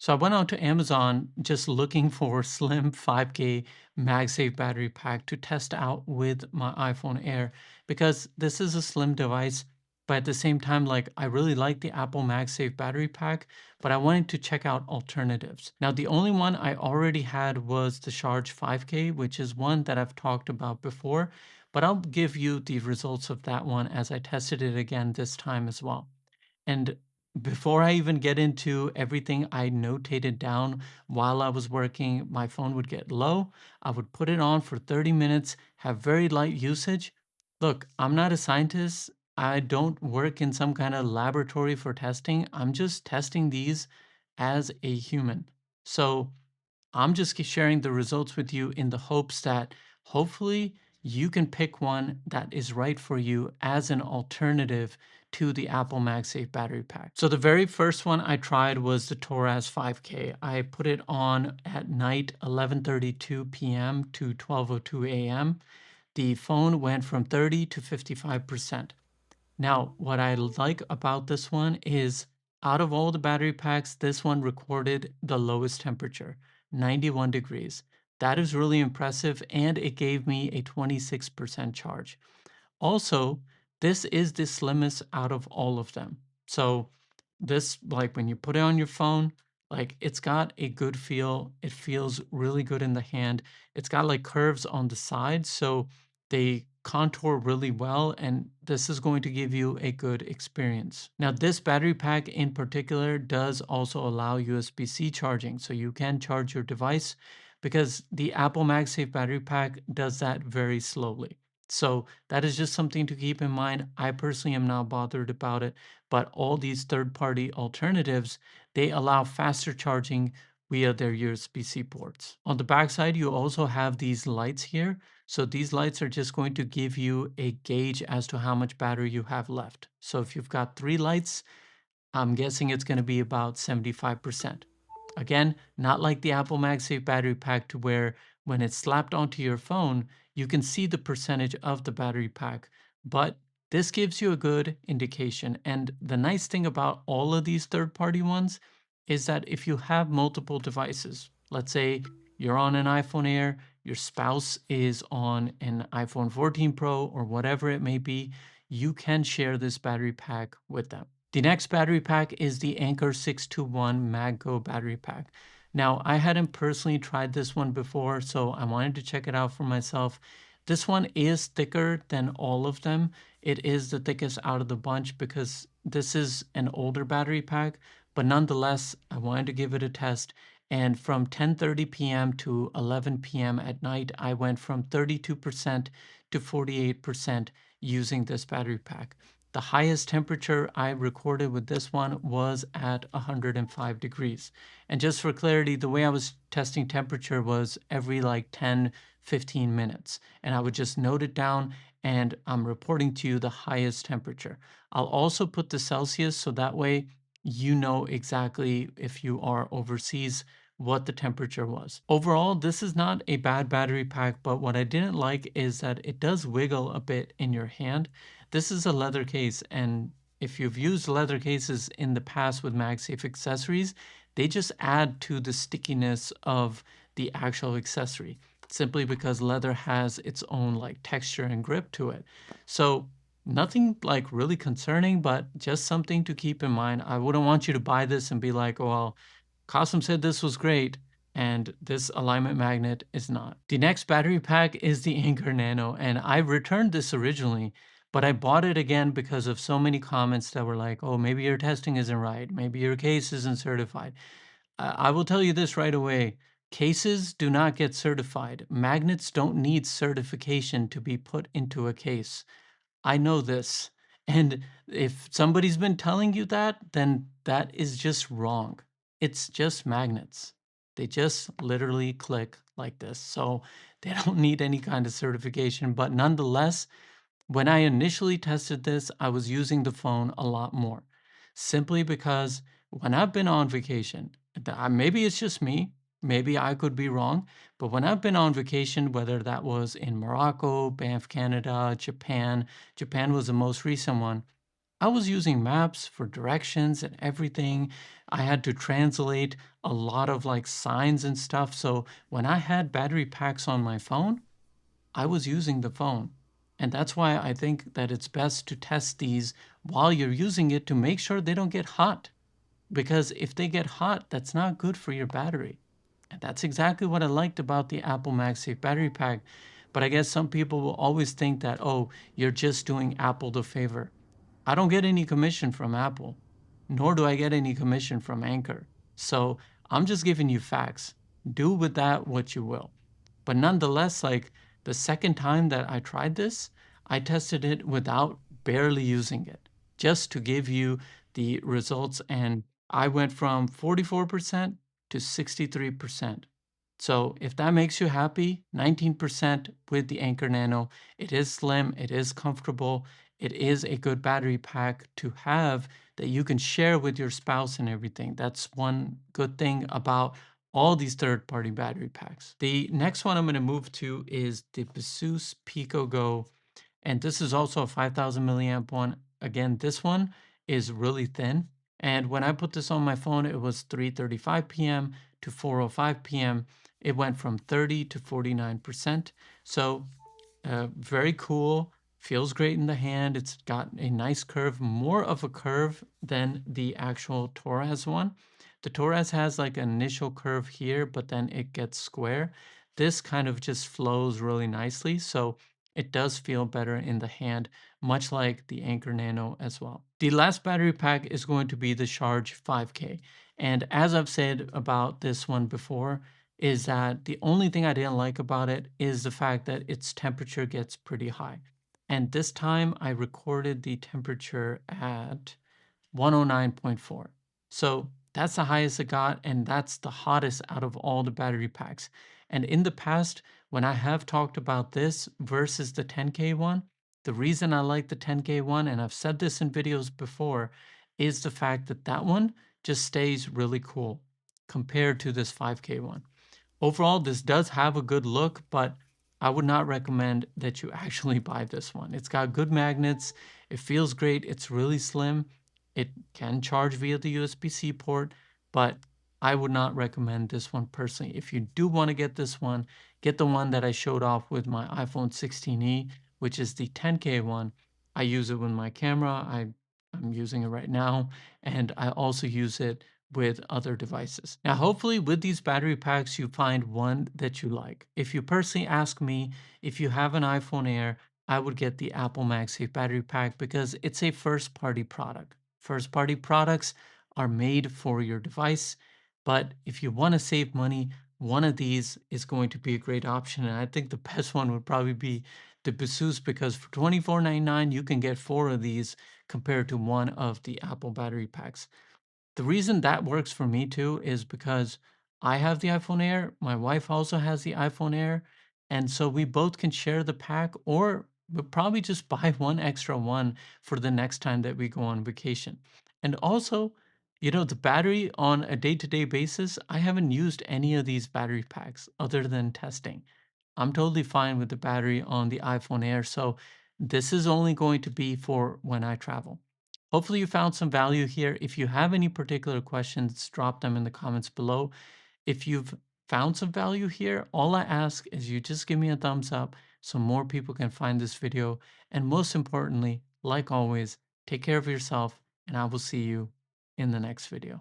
So I went out to Amazon just looking for slim 5K MagSafe battery pack to test out with my iPhone Air because this is a slim device, but at the same time, like I really like the Apple MagSafe battery pack, but I wanted to check out alternatives. Now, the only one I already had was the Sharge 5K, which is one that I've talked about before, but I'll give you the results of that one as I tested it again this time as well. And before I even get into everything I notated down while I was working, my phone would get low. I would put it on for 30 minutes, have very light usage. Look, I'm not a scientist. I don't work in some kind of laboratory for testing. I'm just testing these as a human. So I'm just sharing the results with you in the hopes that hopefully you can pick one that is right for you as an alternative to the Apple MagSafe battery pack. So the very first one I tried was the Torras 5K. I put it on at night 11:32 p.m. to 12:02 a.m. The phone went from 30 to 55%. Now, what I like about this one is out of all the battery packs, this one recorded the lowest temperature, 91 degrees. That is really impressive, and it gave me a 26% charge. Also, this is the slimmest out of all of them. So this, like when you put it on your phone, like it's got a good feel. It feels really good in the hand. It's got like curves on the sides, so they contour really well, and this is going to give you a good experience. Now, this battery pack in particular does also allow USB-C charging, so you can charge your device because the Apple MagSafe battery pack does that very slowly. So that is just something to keep in mind. I personally am not bothered about it, but all these third-party alternatives, they allow faster charging via their USB-C ports. On the backside, you also have these lights here. So these lights are just going to give you a gauge as to how much battery you have left. So if you've got 3 lights, I'm guessing it's going to be about 75%. Again, not like the Apple MagSafe battery pack to where when it's slapped onto your phone, you can see the percentage of the battery pack, but this gives you a good indication. And the nice thing about all of these third-party ones is that if you have multiple devices, let's say you're on an iPhone Air, your spouse is on an iPhone 14 Pro or whatever it may be, you can share this battery pack with them. The next battery pack is the Anker 621 Mag battery pack. Now, I hadn't personally tried this one before, so I wanted to check it out for myself. This one is thicker than all of them. It is the thickest out of the bunch because this is an older battery pack, but nonetheless, I wanted to give it a test. And from 10:30 p.m. to 11 p.m. at night, I went from 32% to 48% using this battery pack. The highest temperature I recorded with this one was at 105 degrees. And just for clarity, the way I was testing temperature was every like 10, 15 minutes. And I would just note it down and I'm reporting to you the highest temperature. I'll also put the Celsius so that way you know exactly if you are overseas what the temperature was. Overall, this is not a bad battery pack, but what I didn't like is that it does wiggle a bit in your hand. This is a leather case, and if you've used leather cases in the past with MagSafe accessories, they just add to the stickiness of the actual accessory, simply because leather has its own like texture and grip to it. So nothing like really concerning, but just something to keep in mind. I wouldn't want you to buy this and be like, oh, well, Qasim said this was great, and this alignment magnet is not. The next battery pack is the Anker Nano, and I returned this originally, but I bought it again because of so many comments that were like, oh, maybe your testing isn't right, maybe your case isn't certified. I will tell you this right away. Cases do not get certified. Magnets don't need certification to be put into a case. I know this. And if somebody's been telling you that, then that is just wrong. It's just magnets. They just literally click like this. So they don't need any kind of certification. But nonetheless, when I initially tested this, I was using the phone a lot more simply because when I've been on vacation, maybe it's just me, maybe I could be wrong, but when I've been on vacation, whether that was in Morocco, Banff, Canada, Japan, Japan was the most recent one, I was using maps for directions and everything. I had to translate a lot of like signs and stuff. So when I had battery packs on my phone, I was using the phone. And that's why I think that it's best to test these while you're using it to make sure they don't get hot. Because if they get hot, that's not good for your battery. And that's exactly what I liked about the Apple MagSafe battery pack. But I guess some people will always think that, oh, you're just doing Apple the favor. I don't get any commission from Apple, nor do I get any commission from Anker. So I'm just giving you facts. Do with that what you will. But nonetheless, like the second time that I tried this, I tested it without barely using it, just to give you the results. And I went from 44% to 63%. So if that makes you happy, 19% with the Anker Nano. It is slim, it is comfortable, it is a good battery pack to have that you can share with your spouse and everything. That's one good thing about all these third-party battery packs. The next one I'm going to move to is the Baseus Picogo, and this is also a 5000 milliamp one. Again, this one is really thin. And when I put this on my phone, it was 3:35 p.m. to 4:05 p.m. It went from 30 to 49%. So very cool. Feels great in the hand. It's got a nice curve, more of a curve than the actual Torras one. The Torras has like an initial curve here, but then it gets square. This kind of just flows really nicely. So it does feel better in the hand, much like the Anker Nano as well. The last battery pack is going to be the Sharge 5K. And as I've said about this one before, is that the only thing I didn't like about it is the fact that its temperature gets pretty high. And this time I recorded the temperature at 109.4. So that's the highest it got, and that's the hottest out of all the battery packs. And in the past, when I have talked about this versus the 10K one, the reason I like the 10K one, and I've said this in videos before, is the fact that that one just stays really cool compared to this 5K one. Overall, this does have a good look, but I would not recommend that you actually buy this one. It's got good magnets, it feels great, it's really slim, it can charge via the USB-C port, but I would not recommend this one personally. If you do want to get this one, get the one that I showed off with my iPhone 16e, which is the 10K one. I use it with my camera, I'm using it right now, and I also use it with other devices. Now, hopefully with these battery packs, you find one that you like. If you personally ask me, if you have an iPhone Air, I would get the Apple MagSafe battery pack because it's a first party product. First party products are made for your device, but if you want to save money, one of these is going to be a great option. And I think the best one would probably be the Baseus because for $24.99, you can get four of these compared to one of the Apple battery packs. The reason that works for me too is because I have the iPhone Air, my wife also has the iPhone Air, and so we both can share the pack, or we'll probably just buy one extra one for the next time that we go on vacation. And also, the battery on a day-to-day basis, I haven't used any of these battery packs other than testing. I'm totally fine with the battery on the iPhone Air, so this is only going to be for when I travel. Hopefully you found some value here. If you have any particular questions, drop them in the comments below. If you've found some value here, all I ask is you just give me a thumbs up so more people can find this video. And most importantly, like always, take care of yourself, and I will see you in the next video.